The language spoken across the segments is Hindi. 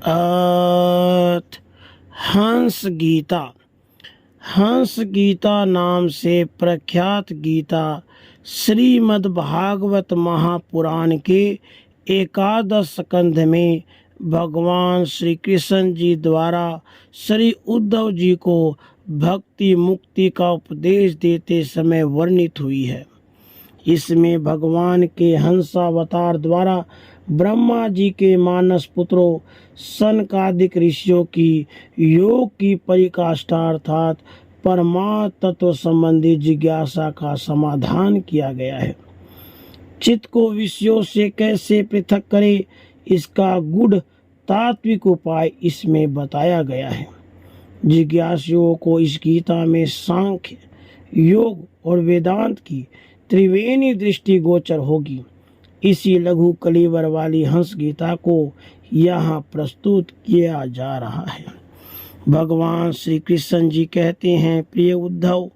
अथ हंस गीता। हंस गीता नाम से प्रख्यात गीता श्रीमद् भागवत महापुराण के एकादश स्कंध में भगवान श्री कृष्ण जी द्वारा श्री उद्धव जी को भक्ति मुक्ति का उपदेश देते समय वर्णित हुई है। इसमें भगवान के हंसावतार द्वारा ब्रह्मा जी के मानस पुत्रों सनकादिक ऋषियों की योग की परिकाष्ठा अर्थात परमात्म तत्व संबंधी जिज्ञासा का समाधान किया गया है। चित्त को विषयों से कैसे पृथक करे, इसका गूढ़ तात्विक उपाय इसमें बताया गया है। जिज्ञासुओं को इस गीता में सांख्य, योग और वेदांत की त्रिवेणी दृष्टि गोचर होगी। इसी लघु कलीवर वाली हंस गीता को यहाँ प्रस्तुत किया जा रहा है। भगवान श्री कृष्ण जी कहते हैं, प्रिय उद्धव,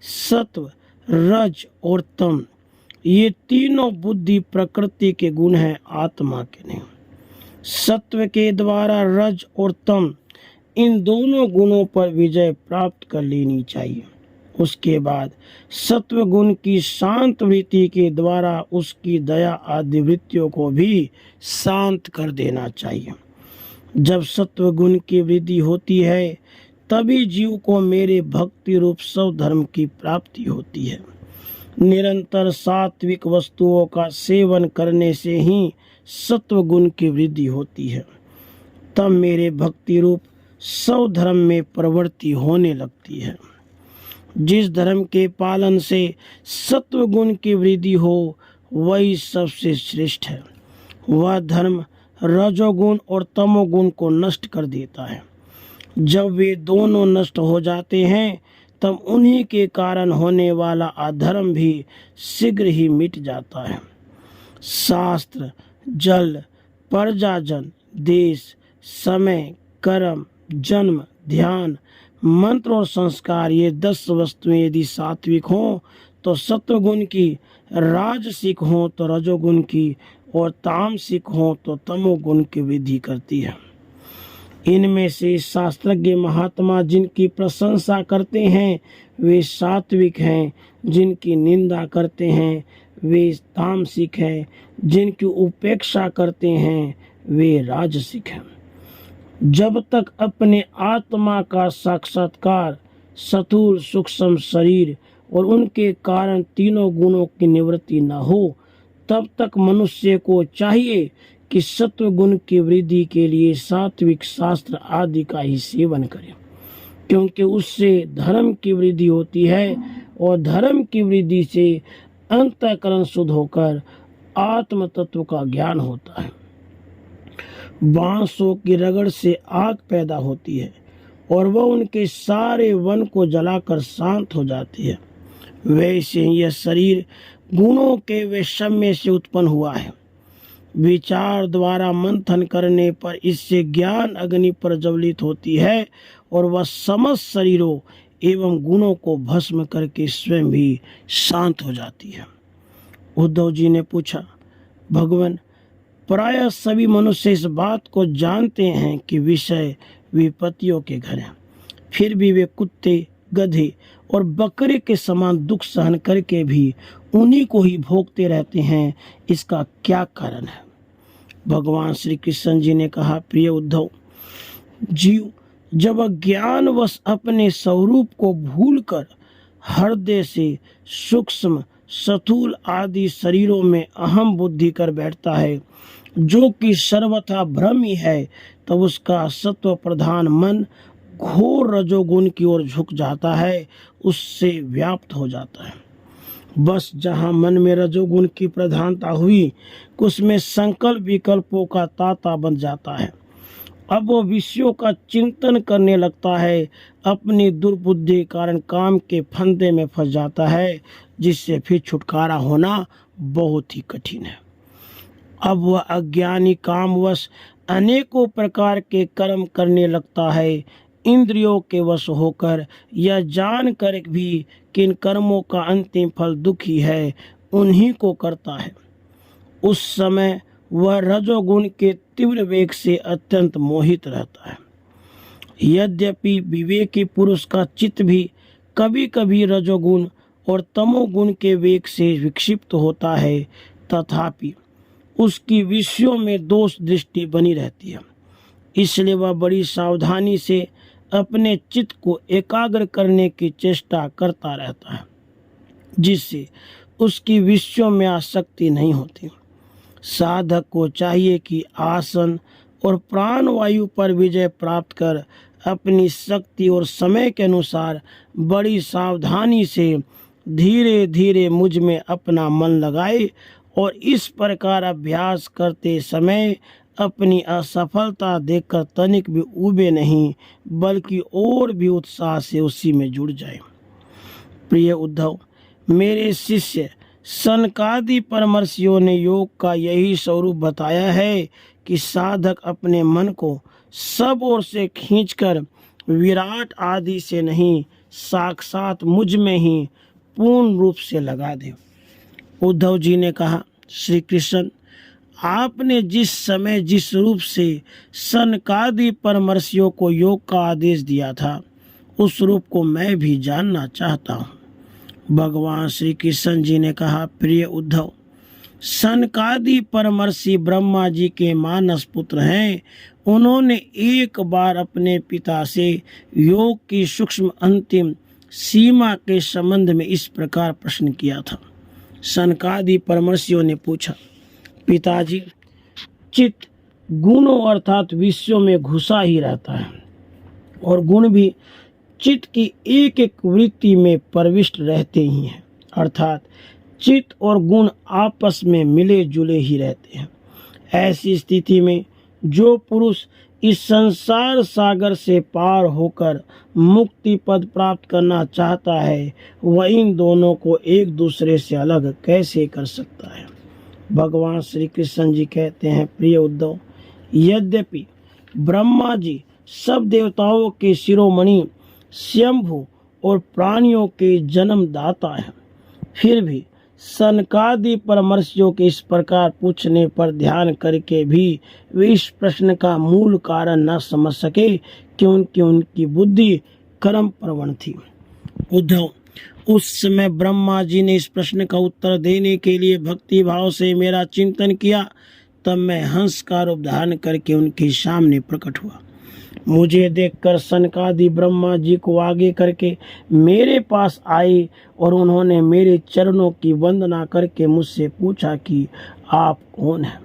सत्व, रज और तम ये तीनों बुद्धि प्रकृति के गुण हैं, आत्मा के नहीं। सत्व के द्वारा रज और तम इन दोनों गुणों पर विजय प्राप्त कर लेनी चाहिए। उसके बाद सत्व गुण की शांत वृत्ति के द्वारा उसकी दया आदि वृत्तियों को भी शांत कर देना चाहिए। जब सत्व गुण की वृद्धि होती है तभी जीव को मेरे भक्ति रूप स्वधर्म की प्राप्ति होती है। निरंतर सात्विक वस्तुओं का सेवन करने से ही सत्व गुण की वृद्धि होती है। तब मेरे भक्ति रूप स्वधर्म में प्रवृत्ति होने लगती है। जिस धर्म के पालन से सत्व गुण की वृद्धि हो वही सबसे श्रेष्ठ है। वह धर्म रजोगुण और तमोगुण को नष्ट कर देता है। जब वे दोनों नष्ट हो जाते हैं तब उन्हीं के कारण होने वाला अधर्म भी शीघ्र ही मिट जाता है। शास्त्र, जल, प्रजाजन, देश, समय, कर्म, जन्म, ध्यान, मंत्र और संस्कार ये 10 वस्तुएं यदि सात्विक हों तो सत्वगुण की, राजसिक हों तो रजोगुण की और तामसिक हों तो तमोगुण की वृद्धि करती है। इनमें से शास्त्रज्ञ महात्मा जिनकी प्रशंसा करते हैं वे सात्विक हैं, जिनकी निंदा करते हैं वे तामसिक हैं, जिनकी उपेक्षा करते हैं वे राजसिक हैं। जब तक अपने आत्मा का साक्षात्कार, स्थूल सूक्ष्म शरीर और उनके कारण तीनों गुणों की निवृत्ति न हो तब तक मनुष्य को चाहिए कि सत्व गुण की वृद्धि के लिए सात्विक शास्त्र आदि का ही सेवन करे, क्योंकि उससे धर्म की वृद्धि होती है और धर्म की वृद्धि से अंतःकरण शुद्ध होकर आत्म तत्व का ज्ञान होता है। बांसों की रगड़ से आग पैदा होती है और वह उनके सारे वन को जलाकर शांत हो जाती है। वैसे ही यह शरीर गुणों के वैषम्य से उत्पन्न हुआ है। विचार द्वारा मंथन करने पर इससे ज्ञान अग्नि प्रज्वलित होती है और वह समस्त शरीरों एवं गुणों को भस्म करके स्वयं भी शांत हो जाती है। उद्धव जी ने पूछा, भगवान, प्रायः सभी मनुष्य इस बात को जानते हैं कि विषय विपत्तियों के घर हैं, फिर भी वे कुत्ते, गधे और बकरे के समान दुख सहन करके भी उन्हीं को ही भोगते रहते हैं। इसका क्या कारण है? भगवान श्री कृष्ण जी ने कहा, प्रिय उद्धव, जीव जब अज्ञानवश अपने स्वरूप को भूलकर हृदय से सूक्ष्म, स्थूल आदि शरीरों में अहम बुद्धि कर बैठता है, जो कि सर्वथा भ्रम ही है, तब उसका सत्व प्रधान मन घोर रजोगुण की ओर झुक जाता है, उससे व्याप्त हो जाता है। बस जहाँ मन में रजोगुण की प्रधानता हुई उसमें संकल्प विकल्पों का तांता बन जाता है। अब वो विषयों का चिंतन करने लगता है, अपनी दुर्बुद्धि के कारण काम के फंदे में फंस जाता है, जिससे फिर छुटकारा होना बहुत ही कठिन है। अब वह अज्ञानी कामवश अनेकों प्रकार के कर्म करने लगता है। इंद्रियों के वश होकर यह जान कर भी कि इन कर्मों का अंतिम फल दुख ही है, उन्हीं को करता है। उस समय वह रजोगुण के तीव्र वेग से अत्यंत मोहित रहता है। यद्यपि विवेकी पुरुष का चित्त भी कभी कभी रजोगुण और तमोगुण के वेग से विक्षिप्त होता है, तथापि उसकी विषयों में दोष दृष्टि बनी रहती है। इसलिए वह बड़ी सावधानी से अपने चित्त को एकाग्र करने की चेष्टा करता रहता है, जिससे उसकी विषयों में आसक्ति नहीं होती। साधक को चाहिए कि आसन और प्राणवायु पर विजय प्राप्त कर अपनी शक्ति और समय के अनुसार बड़ी सावधानी से धीरे धीरे मुझ में अपना मन लगाए और इस प्रकार अभ्यास करते समय अपनी असफलता देखकर तनिक भी ऊबे नहीं, बल्कि और भी उत्साह से उसी में जुड़ जाए। प्रिय उद्धव, मेरे शिष्य सनकादि परमर्षियों ने योग का यही स्वरूप बताया है कि साधक अपने मन को सब ओर से खींचकर विराट आदि से नहीं, साक्षात मुझ में ही पूर्ण रूप से लगा दे। उद्धव जी ने कहा, श्री कृष्ण, आपने जिस समय जिस रूप से सनकादि परमर्षियों को योग का आदेश दिया था, उस रूप को मैं भी जानना चाहता हूँ। भगवान श्री कृष्ण जी ने कहा, प्रिय उद्धव, सनकादि परमर्षि ब्रह्मा जी के मानस पुत्र हैं। उन्होंने एक बार अपने पिता से योग की सूक्ष्म अंतिम सीमा के संबंध में इस प्रकार प्रश्न किया था। सनकादि परमर्षियों ने पूछा, पिताजी, चित्त गुणों अर्थात विषयों में घुसा ही रहता है और गुण भी चित्त की एक एक वृत्ति में प्रविष्ट रहते ही हैं, अर्थात चित्त और गुण आपस में मिले जुले ही रहते हैं। ऐसी स्थिति में जो पुरुष इस संसार सागर से पार होकर मुक्ति पद प्राप्त करना चाहता है, वह इन दोनों को एक दूसरे से अलग कैसे कर सकता है। भगवान श्री कृष्ण जी कहते हैं, प्रिय उद्धव, यद्यपि ब्रह्मा जी सब देवताओं के शिरोमणि, स्वयंभू और प्राणियों के जन्मदाता हैं, फिर भी सनकादि परमर्षियों के इस प्रकार पूछने पर ध्यान करके भी वे इस प्रश्न का मूल कारण न समझ सके, क्योंकि उनकी बुद्धि कर्म प्रवण थी। उद्धव, उस समय ब्रह्मा जी ने इस प्रश्न का उत्तर देने के लिए भक्ति भाव से मेरा चिंतन किया। तब मैं हंस का रूप धारण करके उनके सामने प्रकट हुआ। मुझे देखकर सनकादि ब्रह्मा जी को आगे करके मेरे पास आए और उन्होंने मेरे चरणों की वंदना करके मुझसे पूछा कि आप कौन हैं।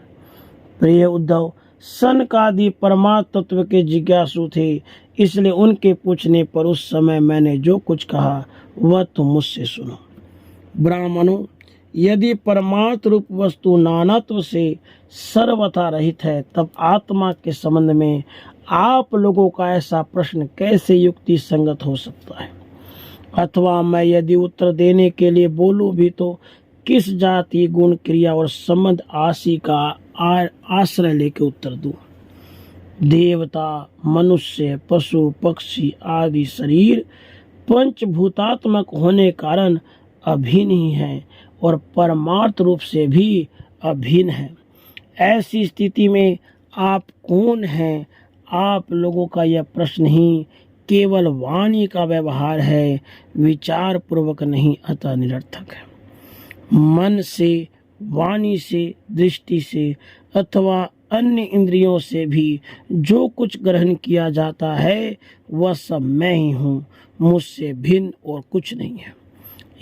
प्रिय उद्धव, सनकादि परमात्म तत्व के जिज्ञासु थे, इसलिए उनके पूछने पर उस समय मैंने जो कुछ कहा वह तुम मुझसे सुनो। ब्राह्मणों, यदि परमात्म रूप वस्तु नानात्व से सर्वथा रहित है, तब आत्मा के संबंध में आप लोगों का ऐसा प्रश्न कैसे युक्ति संगत हो सकता है। अथवा मैं यदि उत्तर देने के लिए बोलूं भी तो किस जाति, गुण, क्रिया और संबंध आदि का आश्रय लेके उत्तर दूं। देवता, मनुष्य, पशु, पक्षी आदि शरीर पंचभूतात्मक होने कारण अभिन्न ही है और परमार्थ रूप से भी अभिन्न है। ऐसी स्थिति में आप कौन हैं? आप लोगों का यह प्रश्न ही केवल वाणी का व्यवहार है, विचार पूर्वक नहीं, अतः निरर्थक है। मन से, वाणी से, दृष्टि से अथवा अन्य इंद्रियों से भी जो कुछ ग्रहण किया जाता है वह सब मैं ही हूँ, मुझसे भिन्न और कुछ नहीं है।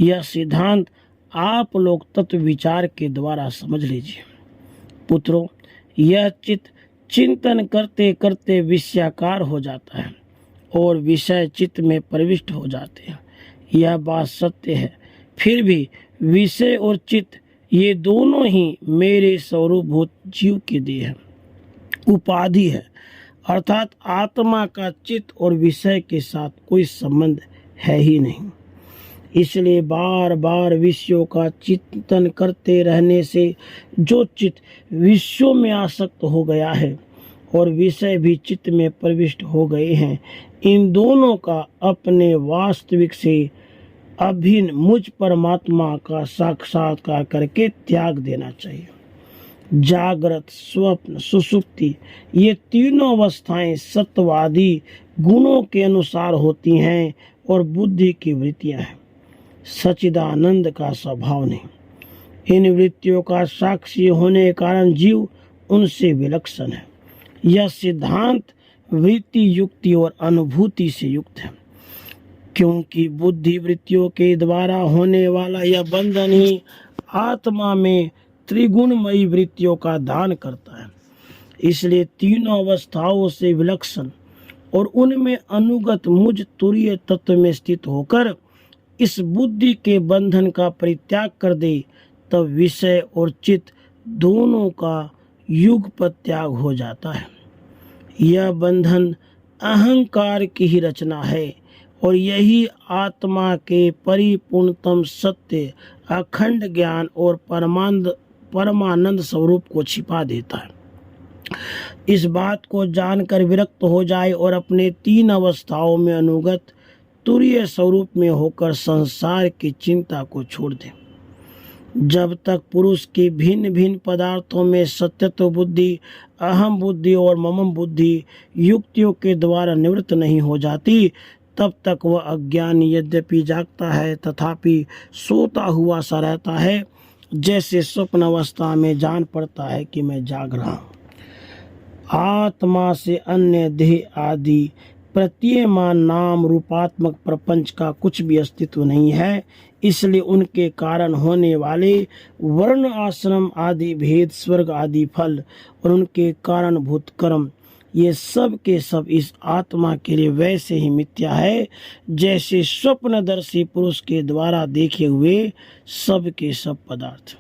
यह सिद्धांत आप लोग तत्व विचार के द्वारा समझ लीजिए। पुत्रों, यह चित्त चिंतन करते करते विषयाकार हो जाता है और विषय चित्त में प्रविष्ट हो जाते हैं। यह बात सत्य है। फिर भी विषय और चित्त ये दोनों ही मेरे स्वरूपभूत जीव के देह है, उपाधि है, अर्थात आत्मा का चित्त और विषय के साथ कोई संबंध है ही नहीं। इसलिए बार बार विषयों का चिंतन करते रहने से जो चित्त विषयों में आसक्त हो गया है और विषय भी चित्त में प्रविष्ट हो गए हैं, इन दोनों का अपने वास्तविक से अभिन्न मुझ परमात्मा का साक्षात्कार करके त्याग देना चाहिए। जागृत, स्वप्न, सुषुप्ति, ये तीनों अवस्थाएं सत्वादी गुणों के अनुसार होती हैं और बुद्धि की वृत्तियां हैं, सच्चिदानंद का स्वभाव नहीं। इन वृत्तियों का साक्षी होने के कारण जीव उनसे विलक्षण है। यह सिद्धांत वृत्ति, युक्ति और अनुभूति से युक्त है, क्योंकि बुद्धि वृत्तियों के द्वारा होने वाला यह बंधन ही आत्मा में त्रिगुणमयी वृत्तियों का दान करता है। इसलिए तीनों अवस्थाओं से विलक्षण और उनमें अनुगत मुझ तुरीय तत्व में स्थित होकर इस बुद्धि के बंधन का परित्याग कर दे, तब विषय और चित्त दोनों का युगपत त्याग हो जाता है। यह बंधन अहंकार की ही रचना है और यही आत्मा के परिपूर्णतम सत्य, अखंड ज्ञान और परमानंद स्वरूप को छिपा देता है। इस बात को जानकर विरक्त हो जाए और अपने तीन अवस्थाओं में अनुगत तुरीय स्वरूप में होकर संसार की चिंता को छोड़ दे। जब तक पुरुष की भिन्न भिन्न पदार्थों में सत्यत्व बुद्धि, अहम बुद्धि और ममम बुद्धि युक्तियों के द्वारा निवृत्त नहीं हो जाती, तब तक वह अज्ञानी यद्यपि जागता है तथापि सोता हुआ सा रहता है, जैसे स्वप्न अवस्था में जान पड़ता है कि मैं जाग रहा हूँ। आत्मा से अन्य देह आदि प्रतीयमान नाम रूपात्मक प्रपंच का कुछ भी अस्तित्व नहीं है। इसलिए उनके कारण होने वाले वर्ण, आश्रम आदि भेद, स्वर्ग आदि फल और उनके कारणभूत कर्म, ये सब के सब इस आत्मा के लिए वैसे ही मिथ्या है जैसे स्वप्नदर्शी पुरुष के द्वारा देखे हुए सब के सब पदार्थ।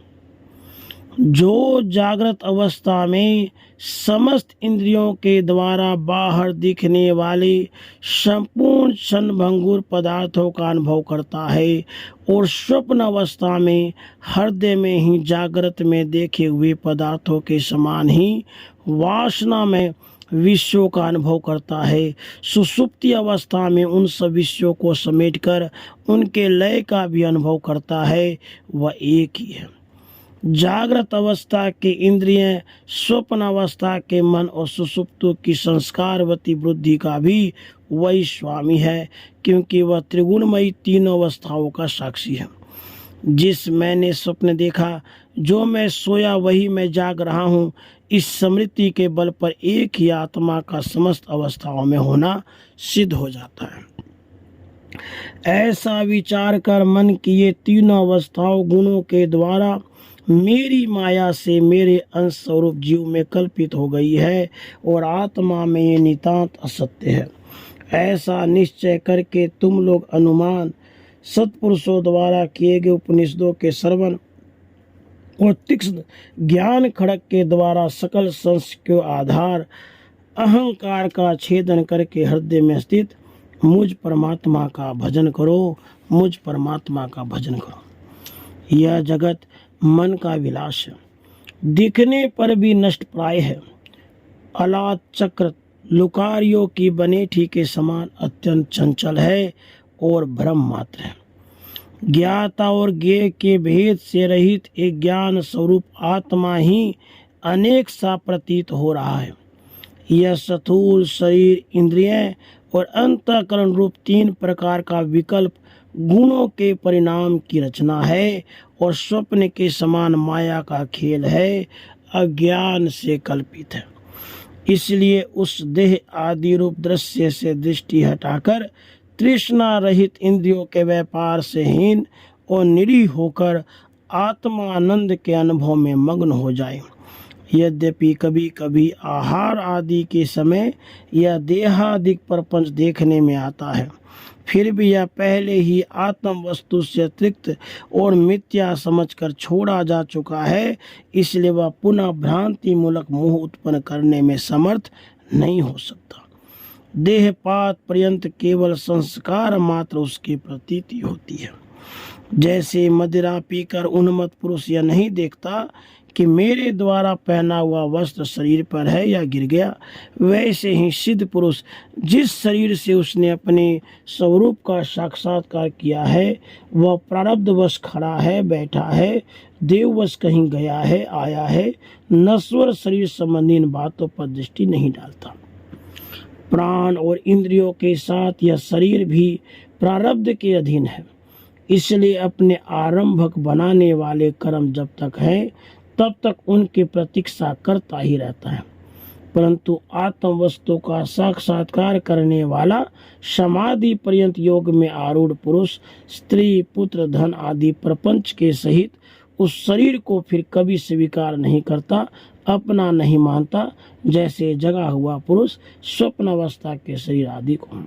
जो जागृत अवस्था में समस्त इंद्रियों के द्वारा बाहर दिखने वाले संपूर्ण क्षणभंगुर पदार्थों का अनुभव करता है और स्वप्न अवस्था में हृदय में ही जागृत में देखे हुए पदार्थों के समान ही वासना में विषयों का अनुभव करता है, सुषुप्ति अवस्था में उन सब विषयों को समेटकर उनके लय का भी अनुभव करता है, वह एक ही है। जागृत अवस्था के इंद्रिय, स्वप्न अवस्था के मन और सुषुप्त की संस्कारवती बुद्धि का भी वही स्वामी है, क्योंकि वह त्रिगुणमयी तीनों अवस्थाओं का साक्षी है। जिस मैंने स्वप्न देखा, जो मैं सोया वही मैं जाग रहा हूँ, इस स्मृति के बल पर एक ही आत्मा का समस्त अवस्थाओं में होना सिद्ध हो जाता है। ऐसा विचार कर मन की ये तीनों अवस्थाओं गुणों के द्वारा मेरी माया से मेरे अंश स्वरूप जीव में कल्पित हो गई है और आत्मा में ये नितांत असत्य है। ऐसा निश्चय करके तुम लोग अनुमान, सत्पुरुषों द्वारा किए गए उपनिषदों के श्रवण और तीक्ष्ण ज्ञान खड़क के द्वारा सकल संस्कार के आधार अहंकार का छेदन करके हृदय में स्थित मुझ परमात्मा का भजन करो, मुझ परमात्मा का भजन करो। यह जगत मन का विलास है, दिखने पर भी नष्ट प्राय है। अलाद चक्र लुकारियों की बनेठी के समान अत्यंत चंचल है और भ्रम मात्र है। ज्ञाता और ज्ञेय के भेद से रहित एक ज्ञान स्वरूप आत्मा ही अनेक सा प्रतीत हो रहा है। यह स्थूल शरीर, इंद्रिय और अंतःकरण रूप तीन प्रकार का विकल्प गुणों के परिणाम की रचना है और स्वप्न के समान माया का खेल है, अज्ञान से कल्पित है। इसलिए उस देह आदि रूप दृश्य से दृष्टि हटाकर तृष्णा रहित इंद्रियों के व्यापार से हीन और निरीह होकर आत्मानंद के अनुभव में मग्न हो जाए। यद्यपि कभी कभी आहार आदि के समय यह देहादिक प्रपंच देखने में आता है, फिर भी यह पहले ही आत्म वस्तु से अतिरिक्त और मिथ्या समझकर छोड़ा जा चुका है, इसलिए वह पुनः भ्रांति मूलक मोह उत्पन्न करने में समर्थ नहीं हो सकता। देहपात पर्यंत केवल संस्कार मात्र उसकी प्रतीति होती है। जैसे मदिरा पीकर उन्मत्त पुरुष यह नहीं देखता कि मेरे द्वारा पहना हुआ वस्त्र शरीर पर है या गिर गया, वैसे ही सिद्ध पुरुष जिस शरीर से उसने अपने स्वरूप का साक्षात्कार किया है वह प्रारब्धवश खड़ा है, बैठा है, देववश कहीं गया है, आया है, नश्वर शरीर संबंधी इन बातों पर दृष्टि नहीं डालता। प्राण और इंद्रियों के साथ यह शरीर भी प्रारब्ध के अधीन है, इसलिए अपने आरंभक बनाने वाले कर्म जब तक है तब तक उनकी प्रतीक्षा करता ही रहता है। परंतु आत्म वस्तु का साक्षात्कार करने वाला समाधि पर्यंत योग में आरूढ़ पुरुष स्त्री, पुत्र, धन आदि प्रपंच के सहित उस शरीर को फिर कभी स्वीकार नहीं करता, अपना नहीं मानता, जैसे जगा हुआ पुरुष स्वप्न अवस्था के शरीर आदि को।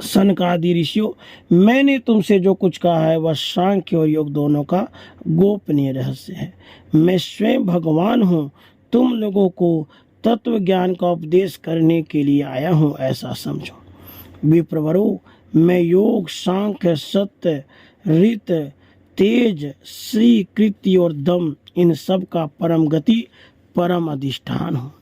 सनकादि ऋषियों, मैंने तुमसे जो कुछ कहा है वह सांख्य और योग दोनों का गोपनीय रहस्य है। मैं स्वयं भगवान हूँ, तुम लोगों को तत्व ज्ञान का उपदेश करने के लिए आया हूँ, ऐसा समझो। विप्रवरो, मैं योग, सांख्य, सत्य, ऋत, तेज, श्री, कृति और दम इन सब का परम गति, परम अधिष्ठान हूँ।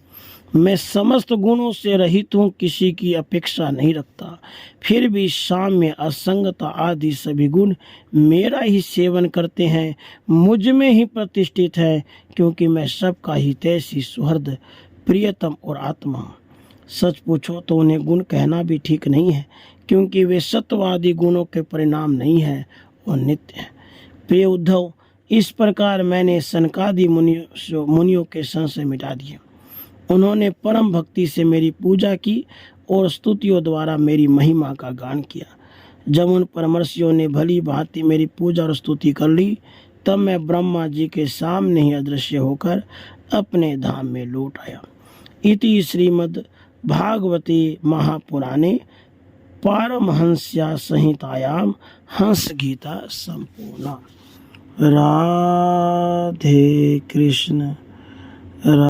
मैं समस्त गुणों से रहित हूँ, किसी की अपेक्षा नहीं रखता, फिर भी साम्य, असंगता आदि सभी गुण मेरा ही सेवन करते हैं, मुझ में ही प्रतिष्ठित है, क्योंकि मैं सबका हितैषी, सुहृद, प्रियतम और आत्मा हूँ। सच पूछो तो उन्हें गुण कहना भी ठीक नहीं है, क्योंकि वे सत्वादि गुणों के परिणाम नहीं है और नित्य है। प्रिय उद्धव, इस प्रकार मैंने सनकादि मुनियों के संशय मिटा दिए। उन्होंने परम भक्ति से मेरी पूजा की और स्तुतियों द्वारा मेरी महिमा का गान किया। जब उन परमर्षियों ने भली भांति मेरी पूजा और स्तुति कर ली, तब मैं ब्रह्मा जी के सामने ही अदृश्य होकर अपने धाम में लौट आया। इति श्रीमद् भागवते महापुराणे पारमहंस्या संहितायां हंस गीता संपूर्णा। राधे कृष्ण।